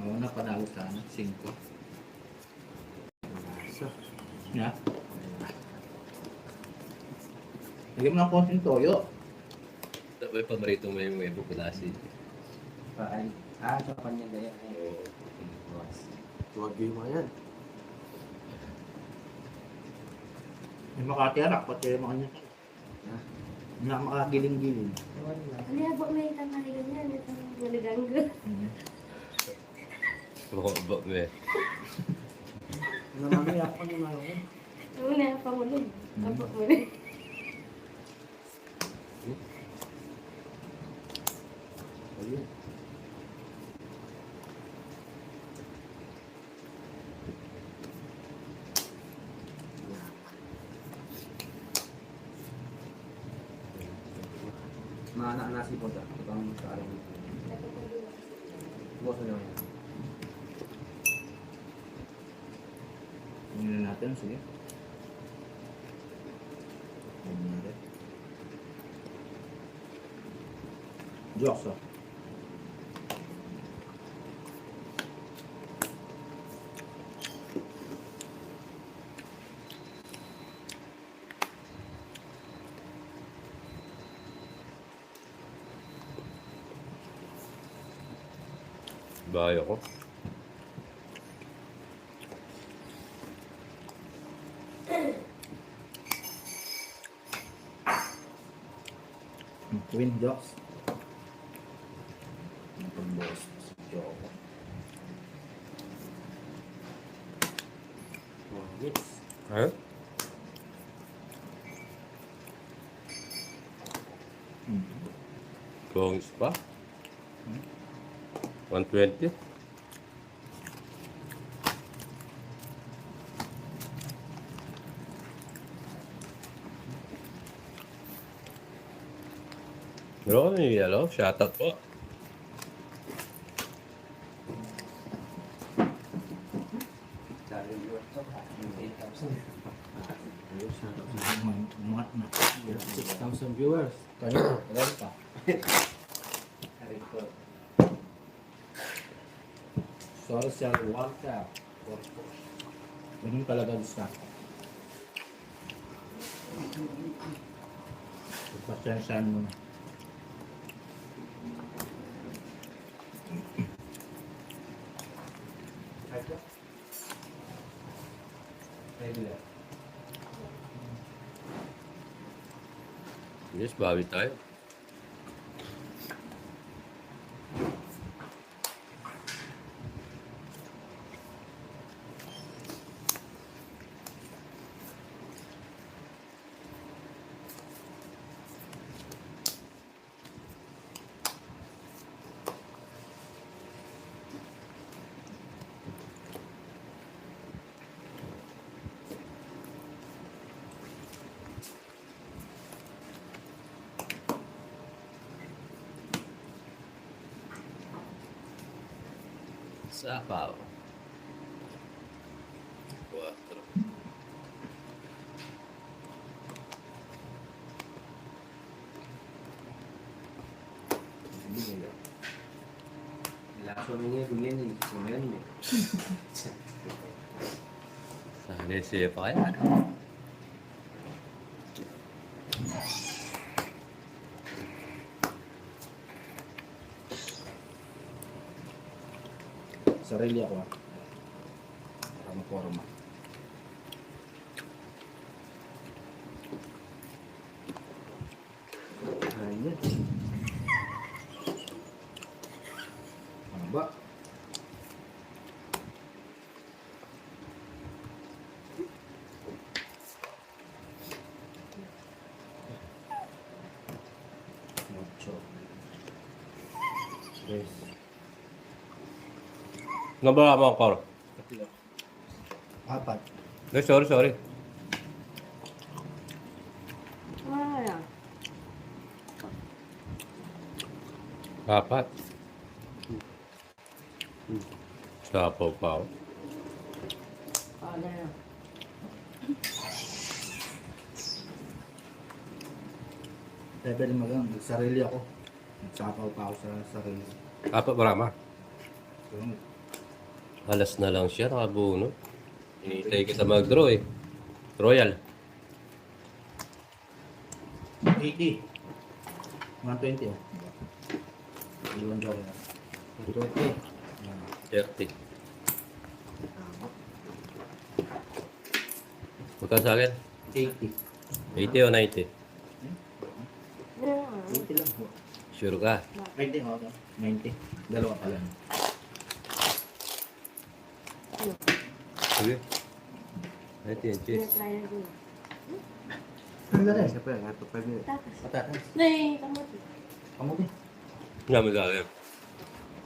Oo, napanalo sana. 5. Masa. Yeah. Lagyan mo ng konting toyo. May pamarito mo yung may bukulasin. Paan. Sa kanya ganyan. Oo. Huwag yung mga yan. May makatiarak, pati yung mga kanya. Ha? Hindi na makagiling-giling. Ano yan po may tamari ganyan? Itong malagangga. Bukaba mo eh. Namamaya ako ng mga yan. Ano na, pangulog. Apo mo na. Ayun. Mana nasi po dah. Ibang sekarang ini. Buat saja. Hindi na natin, sige. Hindi natin. Diyos, oh. Bahay ako. Twin Jocks. Ang pag-boss si Joko. Yes. Ha? Bongis pa? 120? Bro, ano yung yellow? Shoutout po. Dari luar tu 8,000. Umat na. 6,000 viewers. Kayo, kailan pa? Hari ko. Social welfare. Ganun talaga gusto. Pasensyahan mo na. Ada. Regular. Yes, bawi tayo. Sapaw. 4. Langsung ini bilhin ni. Kemudian ni. Sana siya pa kaya. Sarili ako, ah. Para maporma. Ayan. Ano ba? Ocho. Tres. Nabala mo ako. Tatlo. 4. No, sorry. Wala. 4. Sapaw pa ako. Wala na. Level mo lang. Sarili ako. Nagsapaw pa ako sa sarili. 4 marama. So, Alas na lang siya, nakabuo, no? Hinihintay kita mag-draw eh. Royal. 80. 120 oh. Iwan daw yan. 20. 30. Magkano sa akin? 80. 80 o 90? 80 lang po. Sure ka? 20 oh. 90. Dalawa pa lang. Sige. 90 yan, cheers. Tinatry na din. Ang ganda. Isa pa yan. Ito 5 minutes. Tapos. Patatas. Nay, kamote. Kamuti. Nga mo sa akin.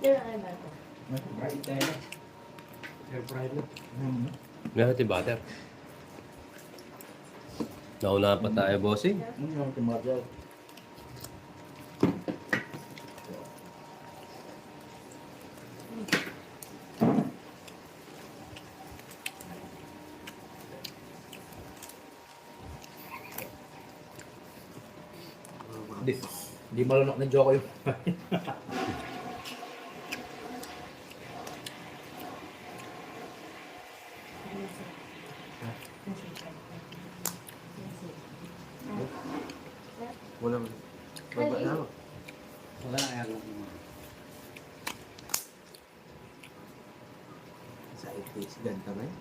Yan ang iba ko. Fried tayo na. Air fried na. Nga natin butter. Naunahan pa tayo, bossing. Yung tumagal. Di malunok na joke yung Wala mo. Baba na ako. wala na ayaw. Sa 80s. Ganda ba yun?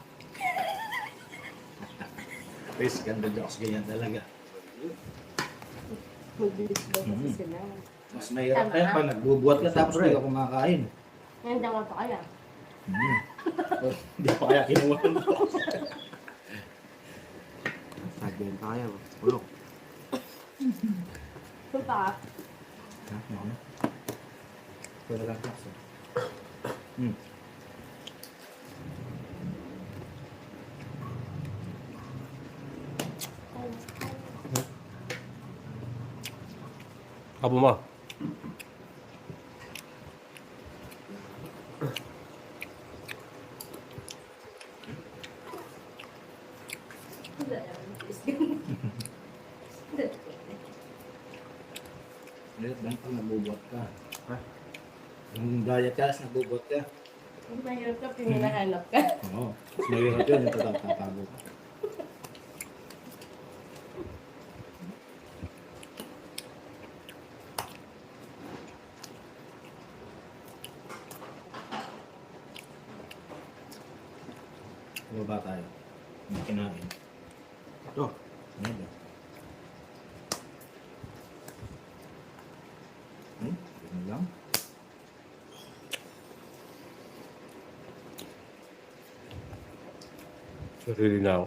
Face ganda jokes ganyan talaga. Mabilis daw kasi sila. Mas mahirap kaya pag nagbubuhat ka tapos hindi ka kumakain. Ngayon daw pa kaya. Hindi pa kaya kinuha mo. Sagyan pa kaya. Ulok. Punta ka. Pwede lang kasi. Kapo mo. Wala lang. Mahirap lang pag nagbubuhat ka. Ha? Yung diet ka, tapos nagbubuhat ka. Ang mahirap ka, pininahanap ka. Oo. Mas mahirap yun, yung tatago ka. Ano ba tayo? Hindi kinain. Ito. Ano ba? Ano lang? Sarili na ako.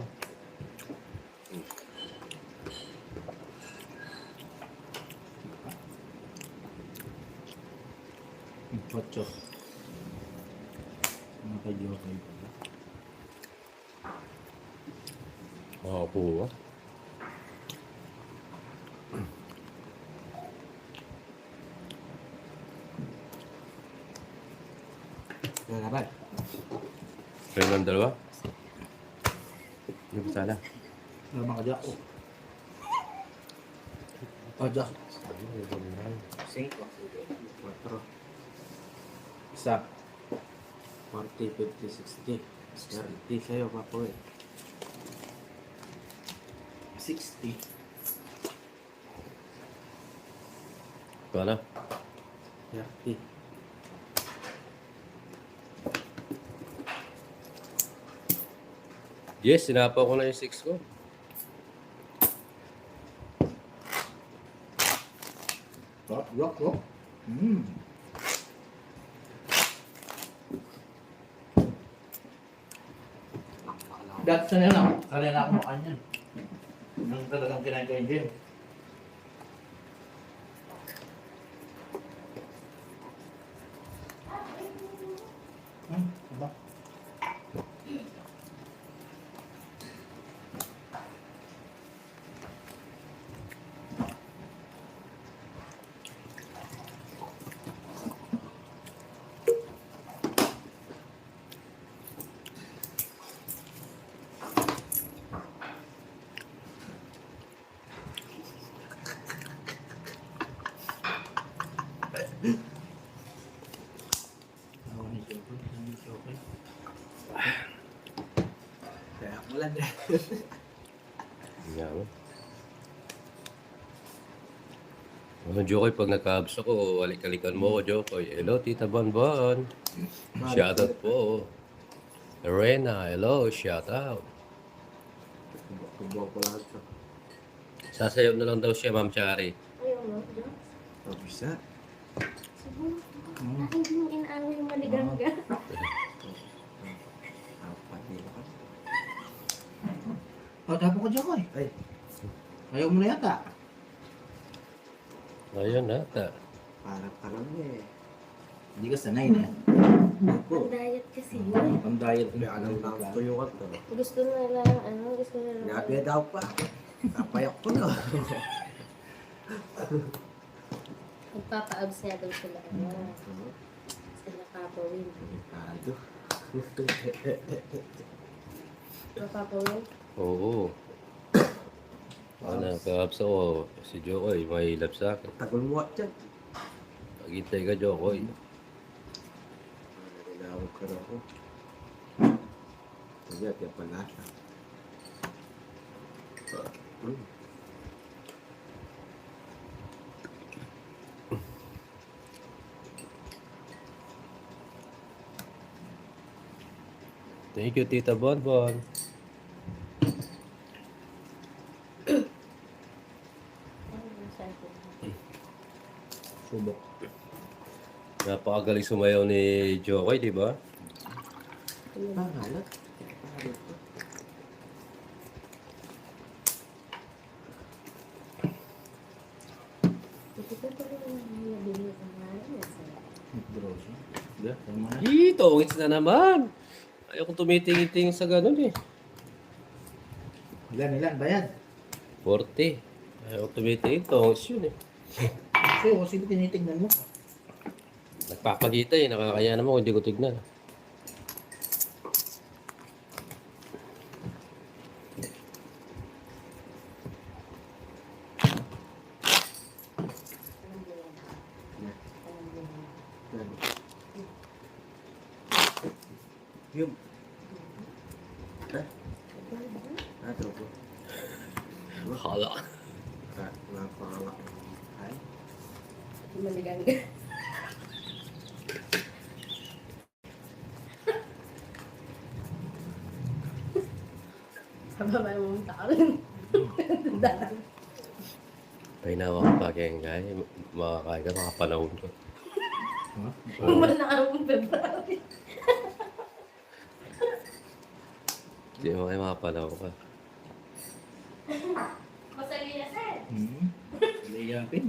Ocho. Mga kaibigan kayo. Makapo ah. Nalaban. Kayo ng dalawa? Hindi ko sana. Ano mga kadyak? Kadyak. 5. 4. Isa. 40, 50, 60. 30 sa'yo, papo eh. 60. Ito na. 30. Yes, sinapaw ko na yung 6 ko. Rock. Dati kanina ako mukha niyan. Nang talagang kinain ko yung gym. Diba? Yan. Oh, Jokoy, pag nagka-abs ako, alik-alikan mo ko, Jokoy. Hello, Tita Bonbon. Shoutout po. Lorena, hello, shoutout. Kubuha ko lahat sa Sasayaw na lang daw siya, Ma'am Chari. Ayaw mo, Diyos. kabisa. Siguro, aking din yung inaaway yung maligangga. Apat nila ka. O, tapo ko dyan ko eh. Ay, Ayaw mo na yata. Ayun nata. parang ka lang eh. Hindi ka sanay na. Ang diet kasi yun. Ang diet May anong tao tuyo ka to. Gusto na lang, gusto na lang. Grabe daw pa. Kapayak ko na. Magpapa-abs na daw sila. Sila kapawin. Kado. Mapapawin? Oo. Nagka-abs ako. Si Jokoy, mahilap sa akin. Tagal mo at dyan. Maghintay ka, Jokoy. Nilawag ka na ako. Sige, at yung palasa. Thank you, Tita Bonbon. Subok. Napakagaling sumayaw ni Jokoy, di ba? Pangalat. Ito pa rin yung nabili ng mga Draw siya. Hindi, tayo mo na. Tongits na naman. Ayaw kong tumitingin-tingin sa ganun eh. Ilan, bayad. 40. Ayaw kong tumitingin. Tongits yun eh. So, sino tinitignan mo? Nagpapagita eh. Nakakaya naman kung hindi ko tignan. Yung. Ha? Ito po. Hala. Napakala. Ay. maligangga. Hababa mong tao rin. Dahan. Ay nawa ka pa kaya nga. Makakain ka, makapanahon ko. Umala akong February. Hindi mo kayo makapanahon ka. Masali na sir. Layapin.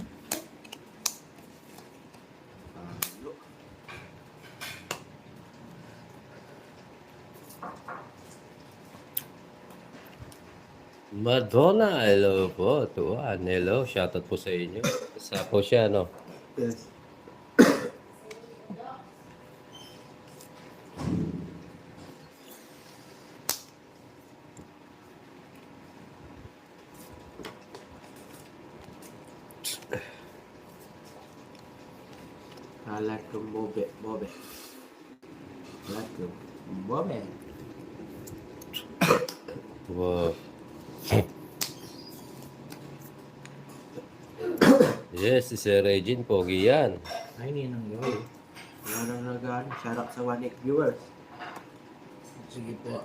Madonna, hello po. Tuwan, hello. Shoutout po sa inyo. Isa po siya, no? Yes. Alat kong bobe. Alat kong bobe. Wow. Yes, si Sir Regine, pogi yan. Ay, ninang yun. Wala nang nagaan. Sarap sa 1-8 viewers. Sige po.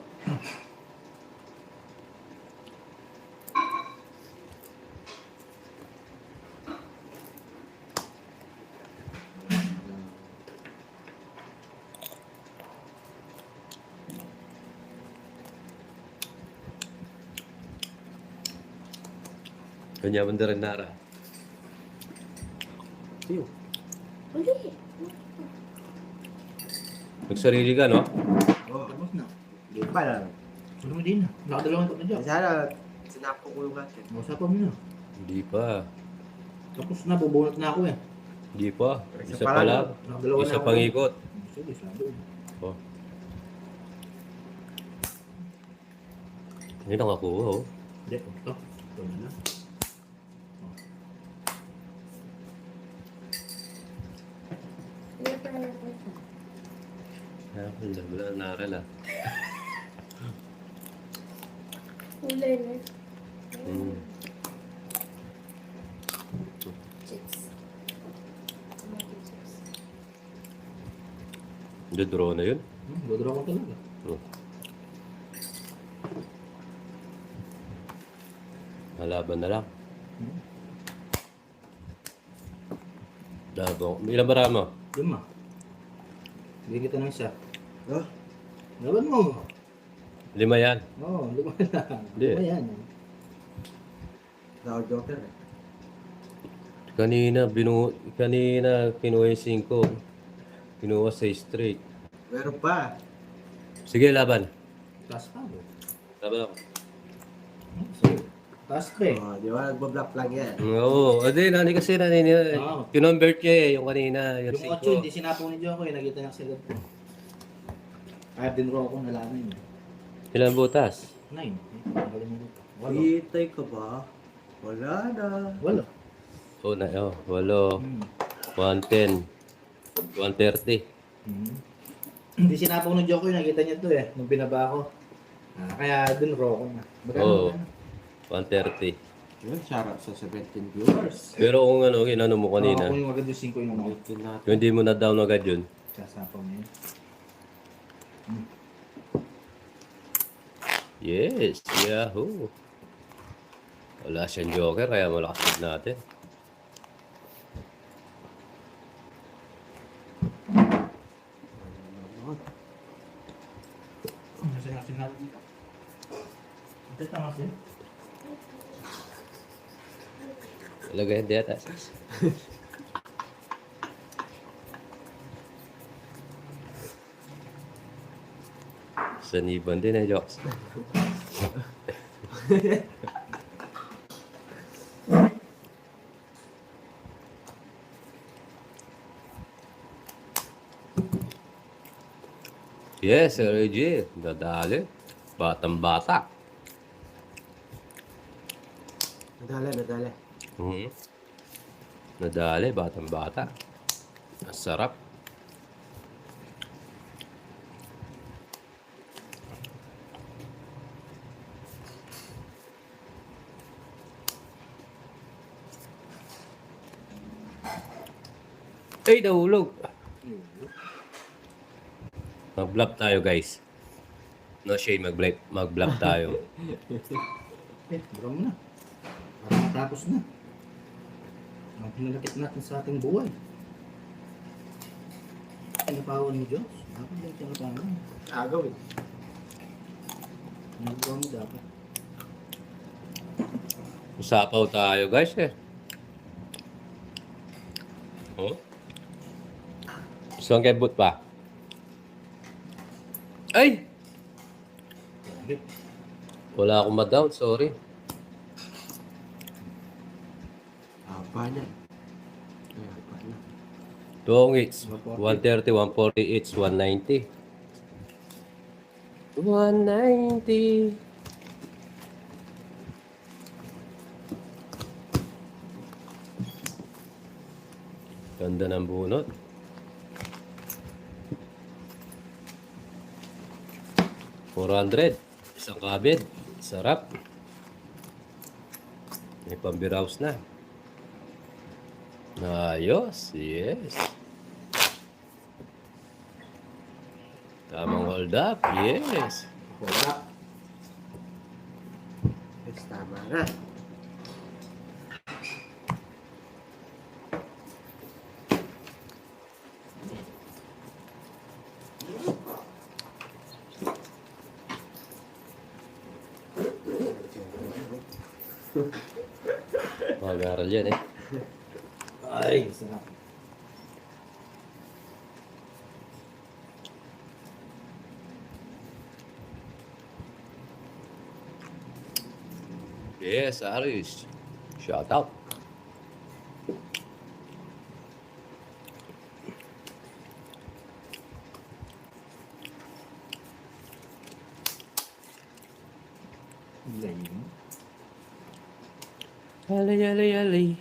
Kanya man rin nara. Tiyo. Uli. Nagsarili ka, no? Oh, Tapos na. di pa lang. Ano mo din na? Nakadalawang taon na dyan. Sana, sinapo ko yung natin. Usapan mo na. Hindi pa. Tapos na, bubunot na ako eh. Hindi pa. Isa Isa pa pa lang. lang. Nakadalawa na Isa ako. pang ikot. Sige, sabi. Oh. Hindi lang ako, oh. Hindi, ito. Ito na lang. Ano pa natin ito? Wala, wala, nara lang. eyeliner. Hmm. Chips. Tomato chips. Draw na yun. Dodro ko talaga. Oh. Malaban na lang. Dabong. Ilan ba mo? 5. Hindi kita ng isa. Oh, Laban mo. 5 yan. Oo, 5 lang. Hindi. 5 yan. daw joker eh. Kanina kinuha yung 5. Kinuha 6 straight. Meron pa. Sige, laban. Taas pa. Bro. Laban ako. Sige. Taas pa eh. Oh, di ba? Nagbablock lang yan. Oo. O di, nani kasi Oo. kinonvert niya eh, yung kanina. Yung Yung 8, hindi sinapo ni Joko eh. Nakita niya kasi agad ko. Kaya din raw ako nalaman yun. Ilan butas? 9. Nakalimutan ko. 8. Hitay ka ba? Wala na. 8. Oo na, 8. 110. 130. Hindi sinapo ni Joko eh. Nakita niya to eh. Nung binaba ko. Kaya dun raw ako na. Oo. 130. Yun, shoutout sa 17 viewers. Pero kung inano mo kanina, Kung yung agad yung 5 yung ano. Ulitin natin. kung hindi mo na down agad yun, Sasapaw niya yun. yes, yahoo. Wala siyang joker, kaya malakas natin. Nasa natin natin dito. Ito tama siya. Lagay hindi atas. Saniban din eh, Jokes. Yes, Sir AJ. Nadali. Batang-bata. Nadala. Mhm. Nadali, batang-bata. Ang sarap. Ay, nahulog. Mag-bluff tayo, guys. No shade, mag-bluff tayo. Bro mo na. Para matapos na. Ang pinalakit natin sa ating buhay. Pinapawan mo, Diyos. Dapat lang pinapawan. Agaw eh. Nagawa mo dapat. Usapaw tayo, guys, eh. Oh? Gusto ang kebot pa? Ay! Grabe. Wala akong ma-down, sorry. Apa niya. Ay, apa na. Tuong hits. 130, 140 hits, 190. 190. Ganda ng bunot. $400. Isang kabit. Sarap. May pambiraos na. Ayos. Yes. Tamang hold up. Yes. Wala. Yes, tama na. Mag-aaral yan eh. Ay, sarap. Yes, Aris. Shout out. Galing. Alay, alay, alay.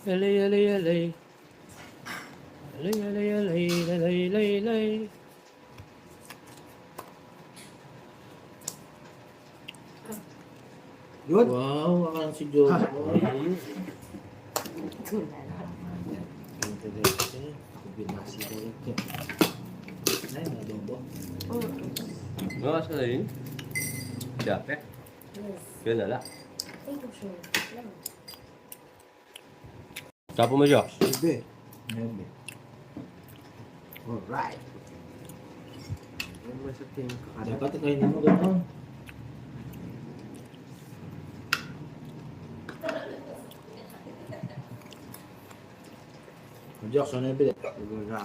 Alay, alay, alay. Alay, alay, alay. Alay, alay, alay. Yun. Wow, akala si Joe. Interesting. Ako binasi ko rin. Ay, adobo. Mga sa yun? Siyape? Yes. Yun na lang. Ay, ko sure. Lang. Tapo mo, Josh. Sige. Ayun, Alright. Ano ba sa tingin ka? dapat kainin mo gano'n. Jokes, ano yung bilit? Siguro ka.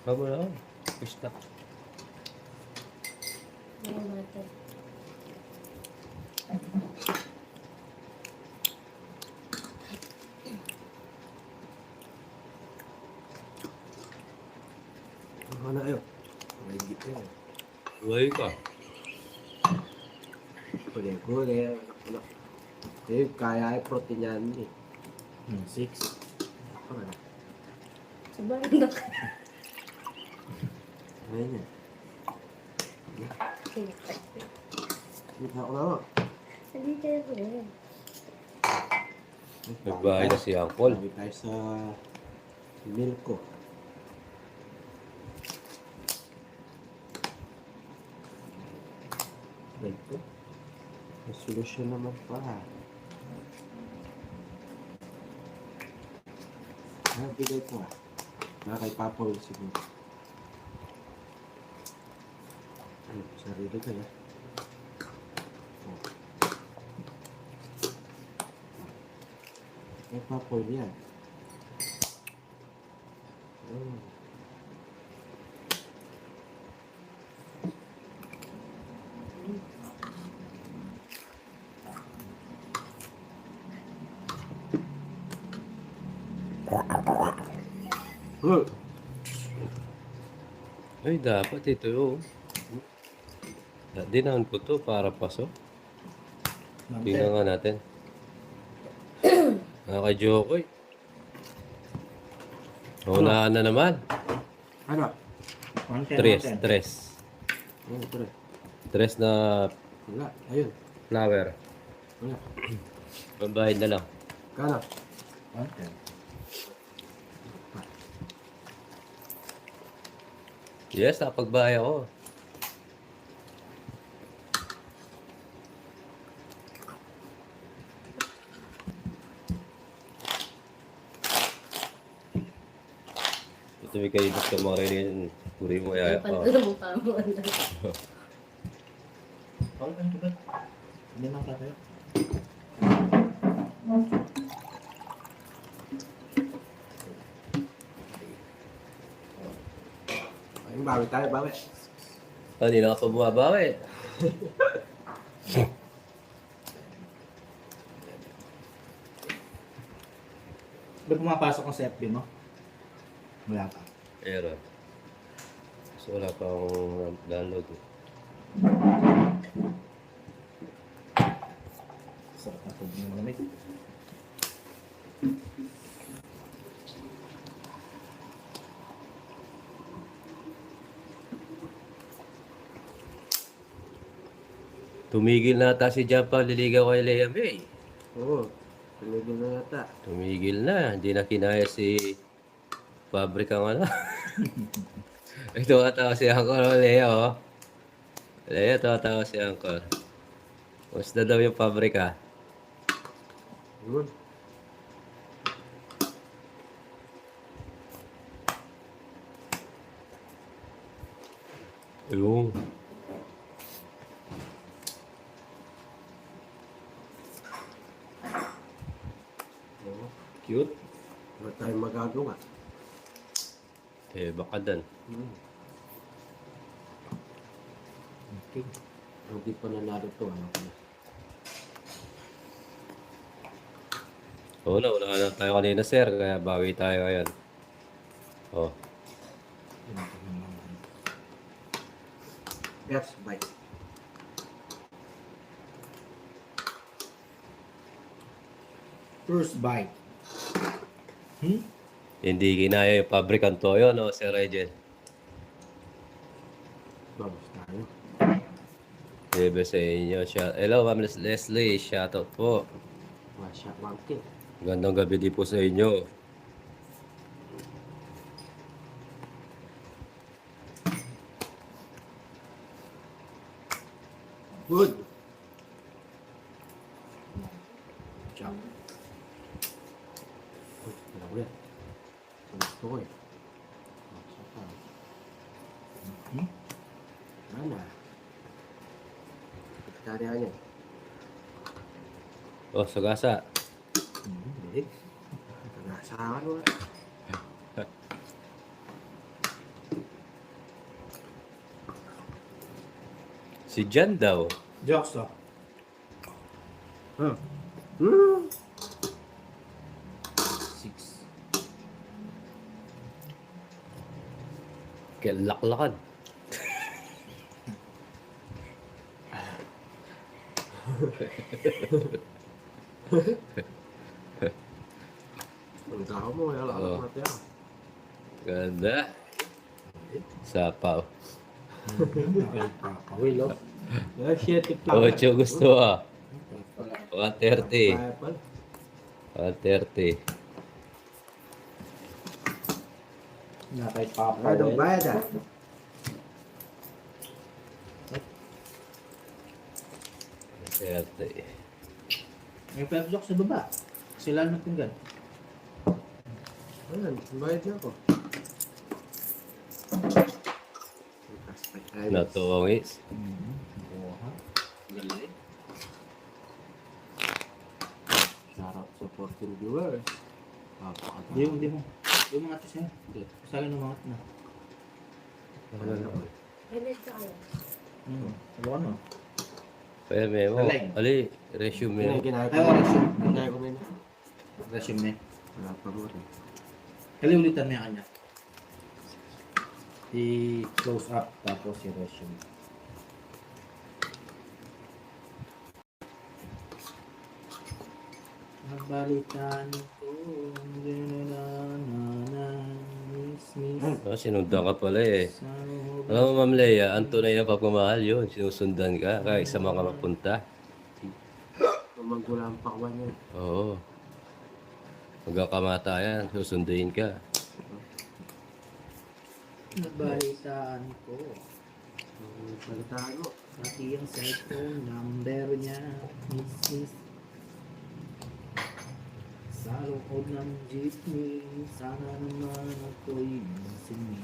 Tama na. Pista. Ngayon natin. Ano na yun? May gito yun. Uy ka. Kule-kule. Eh, kaya ay protein yan eh. 6. Ano na? Sa banda ka. Ayun yan. Okay. Kita ko na. Hindi kayo ko eh. Nagbahay na si Uncle. Sabi tayo sa milk ko. Ito. May solusyon naman pa. Bigay ko ah. Kay Papa Will siguro. Sarili ko yan. Kay Papa Will yan. Ay, dapat ito yun. Dinahan ko to para paso. Tingnan nga natin. Nakaka-joke eh. Unahan na naman. Ano? Tres. Ano ito rin? Tres na Wala. Ayun. flower. Wala. Pambayad na lang. Kano? Yes, nakapagbayad ako. Ito may kaibot ka mga rin. Puri mo Ay, yaya. pantalo mo pa mo. Hindi na tayo. Ayun, bawi tayo, bawi. Hindi na ka pa bumabawi. Ba't pumapasok ang sa FB mo? Wala pa. Error. So wala pa akong download. Sarap na tubig ng malamig. Tumigil na ata si Japa liligaw kay Lea May. Oo. Tuloy na yata. Tumigil na. Hindi na kinaya si pabrika nga na. Ito katawa si Uncle Lea, oh. Lea, tumatawa si Uncle. Musta daw yung pabrika? Yun. Yung. Oo. Cute. Wala tayong magagawa. Eh, baka dan. Okay. Hindi pa nanalo to. Ano ko na. Oo na, wala na tayo kanina, sir. Kaya bawi tayo ngayon. Oh. Yes, bye. First bite. Hindi kinaya yung pabrikang toyo, no, Sir Regel? Bebe sa inyo. Hello, Ma'am Leslie. Shoutout po. Masya monkey. Gandang gabi din po sa inyo. Good. Chop. Uy, alam ko yan. Gusto ko eh. Saka. Hmm? Mana? Vegetarian yan. Oh, sagasa. Hindi. Nagasahan mo. Si Jan daw. Jokes to. Huh. Hmm. 6. Kailaklakan. Ang tao mo, wala Oh. akong mati ako. Ganda. Sapaw. Will, oh. Yeah, shit, tip lang. Ocho gusto ah. 130. Kaya pala. 130. Nakay Papa Ay, Will. bayad ah. May 5 jokes sa baba. Sila nagtunggan. Ayan, bayad na ako. Natungis. Buha. Galing. Sarap sa 14 viewers. Hindi mo. Yung mga tis yan. Sa akin umangat na. May medyo kayo. Ano ka no? Kaya memo. Galing. Ali, resume mo. Ginaya ko. Ay, resume. Ginaya ko na yun. Resume. Wala pa mo rin. Kali ulitan mo yung kanya. I-close up tapos i-resume. Nabalitaan ko. Miss. Oh, sinundan ka pala eh. Alam mo, Ma'am Leia, ang tunay na pagmamahal yun. Sinusundan ka kahit sa mga mapunta. Kung magula ang pakwan yun. Oo. Magkakamatayan, susunduin ka. Nabalitaan ko. Balitaan mo. Pati ang cellphone number niya. Miss. Sa loob ng jeepney. Sana naman ako'y masini.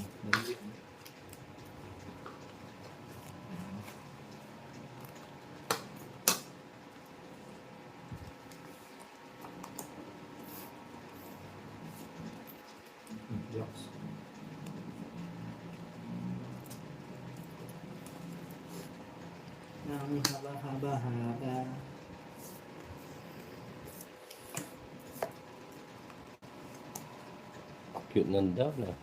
Jokes. Nang haba-haba-haba. Cute ng down ah.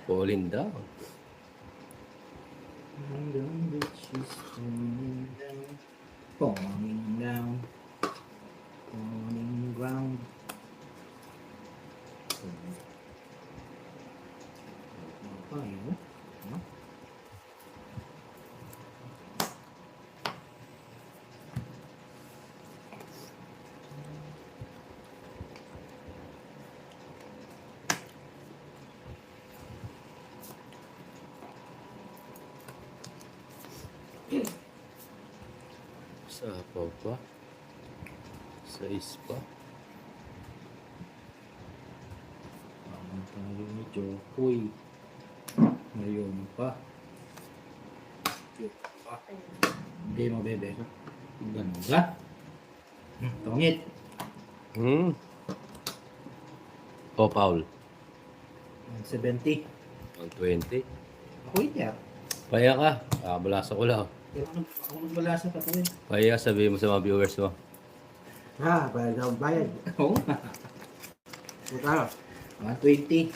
Falling down. Hanggang beaches falling down. Falling down. Falling ground. Apa yun? Ano? Sa pa ba? Sa ispa? Ang tayo ni Jokoy. Ngayon pa. Hindi mo, bebe. Ganda. Tungit. O, Paul. 70. 120. Ako iya. Paya ka. Balasa ko lang. Pero ako nagbalasa pa ko eh. Paya, sabihin mo sa mga viewers mo. Ha, bayad na ang bayad. Oo. Magkano? 120.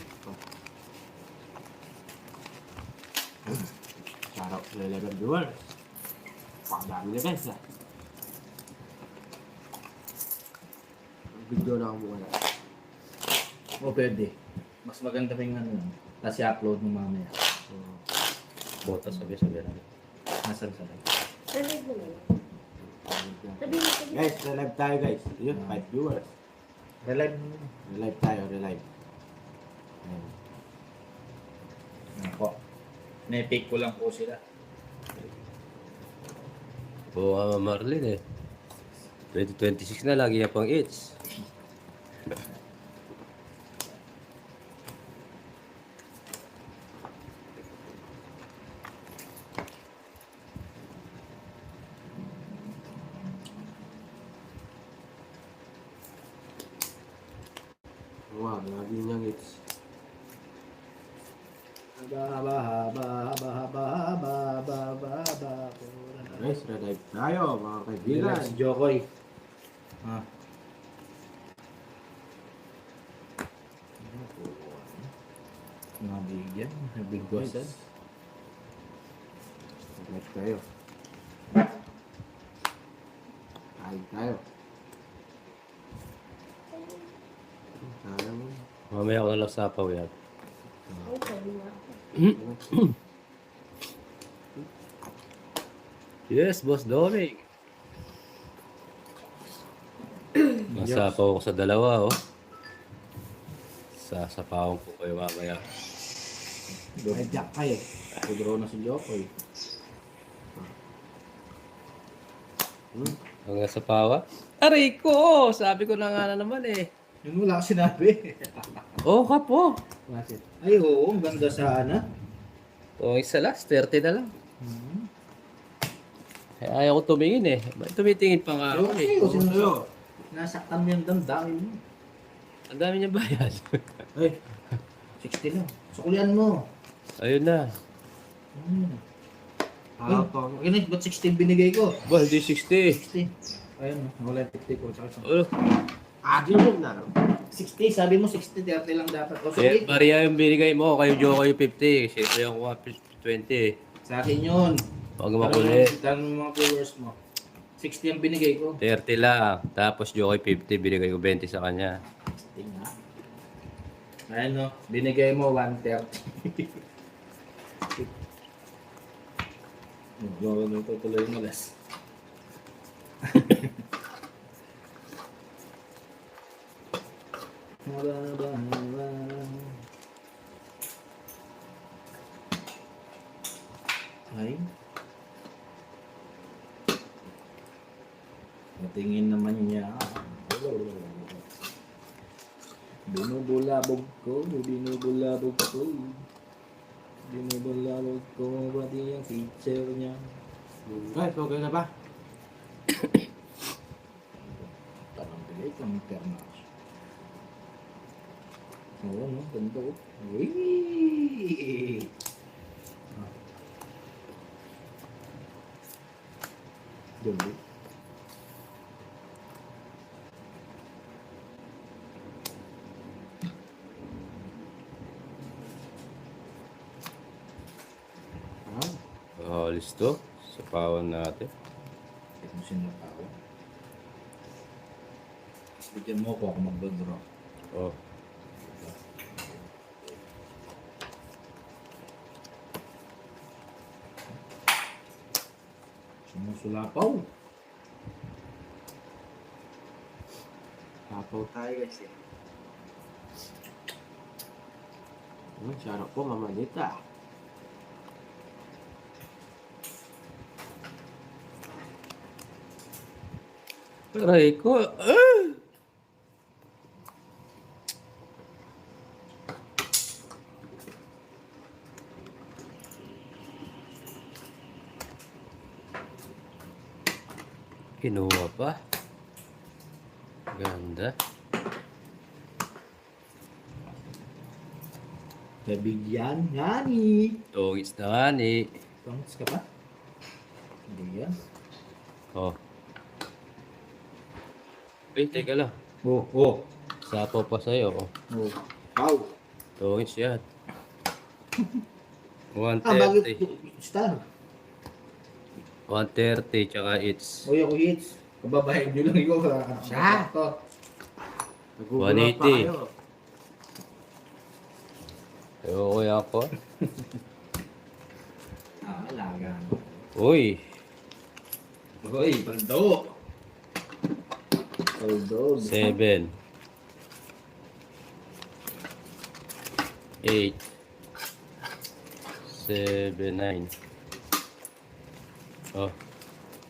Sarap sa 11 viewers. Pakadami na guys ah. Video na ako muna. O pwede. Mas maganda pa yung ano. Tapos i-upload mo mamaya. Botas, sabi na. Nasaan sa live? Relive mo na. Sabi mo, sabi mo. Guys, relive tayo guys. Yun, 5 viewers. Relive mo. Relive tayo, relive. Ayan. Ako. Naipik ko lang po sila. Oo, Marlin eh. 2026 na, lagi niya pang hits. Wow, lagi niyang hits. Guys, relive tayo mga kaibigan. Si Jokoy. Ah. Nabigyan. Nabigwasan. Relive tayo. Kain tayo. Sayang. Mamaya ko na lang sapaw yan. Ay, sabi nga ako. Yes, Boss Doming. Nasapaw ko sa dalawa, oh. Sasapawan ko kayo mamaya. Ay, Jack ka eh. Kudro na si Jokoy. Ang nasapawa? Aray ko! Sabi ko na nga na naman eh. Yung wala ka sinabi. Oh, kapo. Bakit? Ay, oo. Ang ganda sana. Oh, isa last, 30 na lang. Eh, ayaw ko tumingin eh. Ba't tumitingin pa nga ako eh. Sa'yo, sa'yo. Nasaktan mo yung damdamin mo. Ang dami niya bayad. Ay, 60 lang. Sukulian mo. Ayun na. Ayaw to. Kinis, ba't 16 binigay ko? Ba, hindi 60. 60. Ayun, nawala yung 50 ko. Tsaka sa- Oh, Adi yun na. 60, sabi mo 60, 30 lang dapat. O, eh, sige. bariya yung binigay mo. Kayo Joko yung 50. Siyempre yung 20. Sa akin yun. Huwag makulit. Tanong mo mga viewers mo. 60 ang binigay ko. 30 lang. Tapos Joko yung 50. Binigay ko 20 sa kanya. 60 nga. Ayun no, binigay mo 130. Gawin mo tutuloy mo less. Ay. Matingin naman niya. Binubulabog ko, binubulabog ko. Binubulabog ko, pati yung feature niya. Guys, okay na ba? Parang bilik ang pernas. Oo, no? Ganda ko. Uy! Jolly. Ah, Listo. Sapawan natin. Ito mo sinatawa. Bigyan mo ako mag-draw. Oh. Sumusulapaw. tapaw tayo guys eh. Sarap po, mamanita. Aray ko. Ah! Kinuha pa. Ganda. Kabigyan, yani. Tungis na nga ni. Tungis ka pa? Hindi yan. Oh. Eh, teka lang. Oh. Sapaw pa sa'yo. Oh. Oh. Pau. Tungis yan. Bakit 130. star? 130 tsaka it's O yung hits. Kababayan nyo lang ikaw. Siya. Ito. Nagugulat pa 180. kayo. Ewan ko yan ko. Alaga. Uy, Hoy, paldo. Paldo. 7, 8, 7, 9. Oh,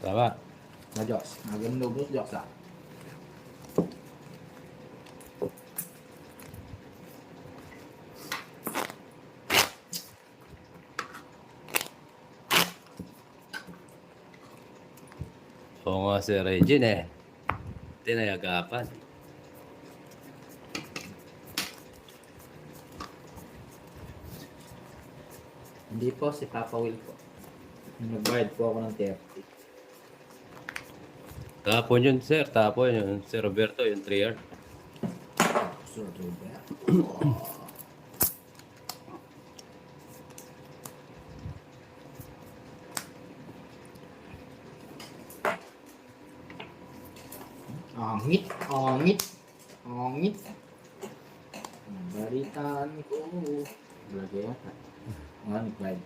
tama. Na Diyos. Nagano lubos Diyos ah. Oo nga si Regine eh. Tinayagapan. Hindi po, si Papa Will po. Nagbayad po ako ng 30. Tapon yun, sir. Tapon yun. Si Roberto, yung 3R. Sir Robert. Angit, angit, angit. Balitaan ko. Lagi yata. Nga, nagbayad.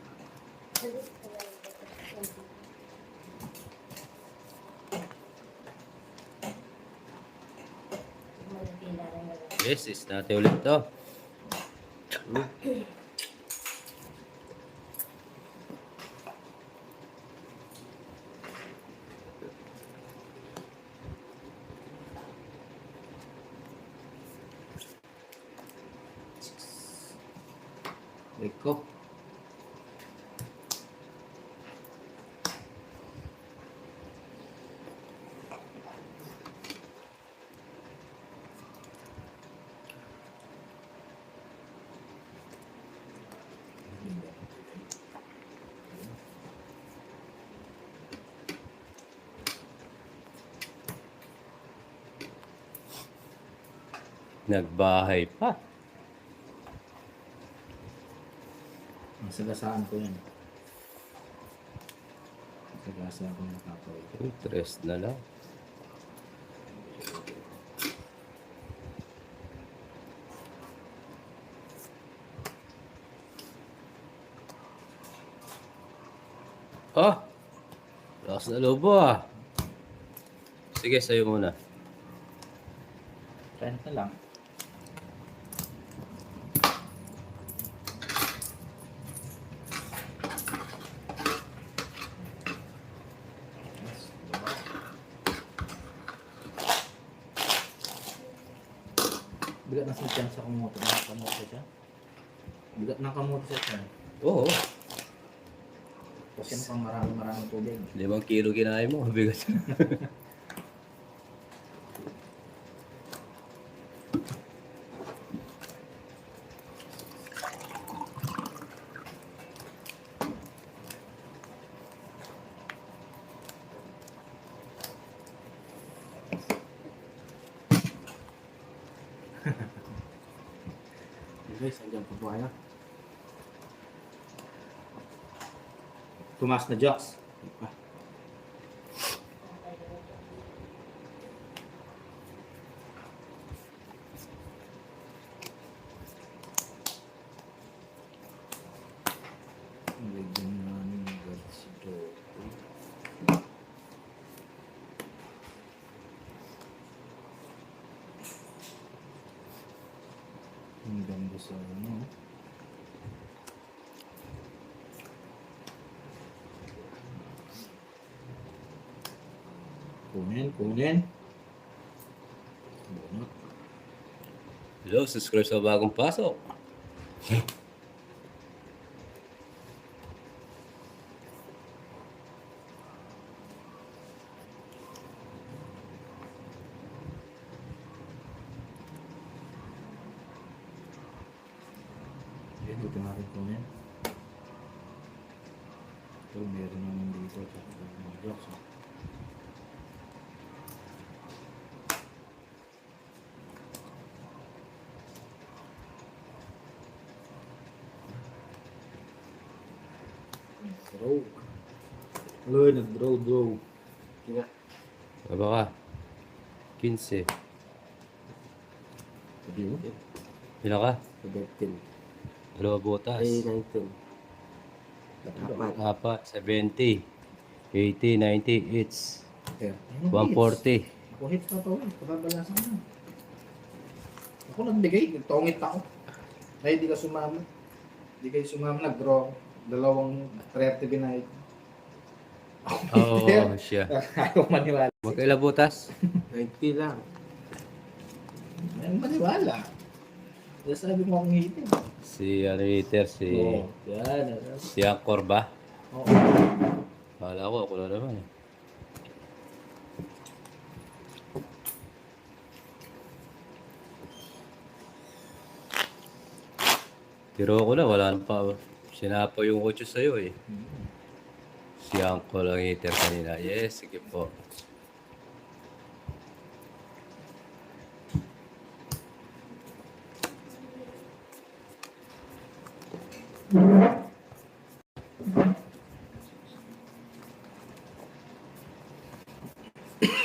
Yes, is natin ulit to. Eko. Nagbahay pa. Ang sagasaan ko yan. Sagasaan ko ng Papa Will. Interest na lang. Oh! Lakas na lobo ah. Sige, sa'yo muna. 30 lang. Bigat na sa tiyan sa kamote. Nakamote siya. Bigat na kamote sa tiyan. Oo. Kasi pang maraming tubig. 5 kilo kinain mo. Bigat. Guys, andyan po po kayo. Tumas na Diyos. Lagyan namin ng guts ito. Ang ganda sa ano. Kunin. Bunot. Hello, subscribe sa bagong pasok. Yan, ito natin kunin. Ito, meron naman dito. Tsaka mga blocks. Draw. Aloy, nag-draw. Kaya, Aba ka. 15. Sabi mo? Ilan ka? 15. Dalawa butas. Ay, 19. Apat. Apat. 70. 80, 90, it's Kaya, 140. Ako hits na to. Pababalasan na. Ako nagbigay. Tongit ako. Ay, di ka sumama. Di kayo sumama. Nag-draw. Dalawang 30 binayad. Oo, siya. Ayaw maniwala. Magkaila butas? 90 lang. Ayaw maniwala. Kaya sabi mo akong hitin. Si ano hitter, Oo. Yan. si Angkor ba? Oo. Kala ko, ako na naman eh. Tiro ko na, wala nang pa. Sinapo yung 8 sa'yo eh. Si Angkor ang hitter kanina. Yes, sige po.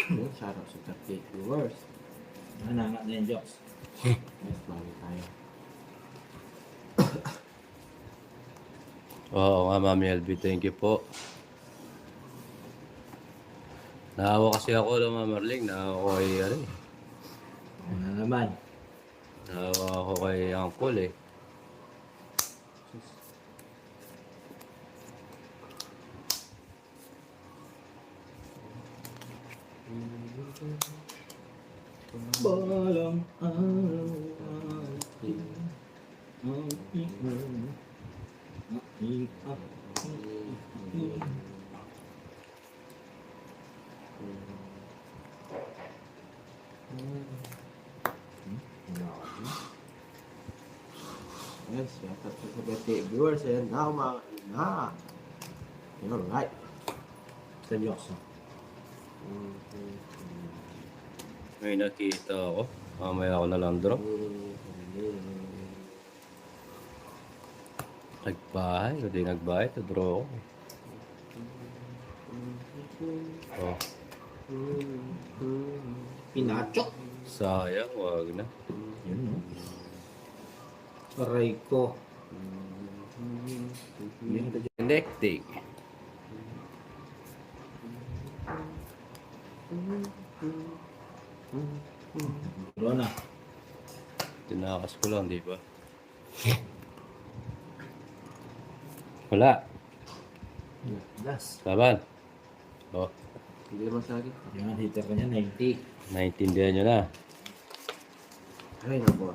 Yun, shoutout sa 38 viewers. Nanangat na yung jokes. Yes, mami tayo. Oo nga, Mami LB, thank you po. Naawa kasi ako ng Mama Marling. Naawa ko kay, ano eh. Ano naman? Naawa ako kay Angkol eh. Balang araw ay ang ihon. Yes, shoutout sa 38 viewers. And now, mga ina. Alright. Sa jokes. May nakita ako. Mamaya ako na lang drop. Nagbahay. Hindi nagbahay. Ito draw ako. Oh, Pinachok. sayang. Wag na. Yun, no? Aray ko. Connecting. Draw na. Tinakas ko lang, di ba? Wala. Das. Laban. Oh, Hindi naman sa akin. Yan, hitter ka niya, 90. naintindihan nyo na. Ay, naku.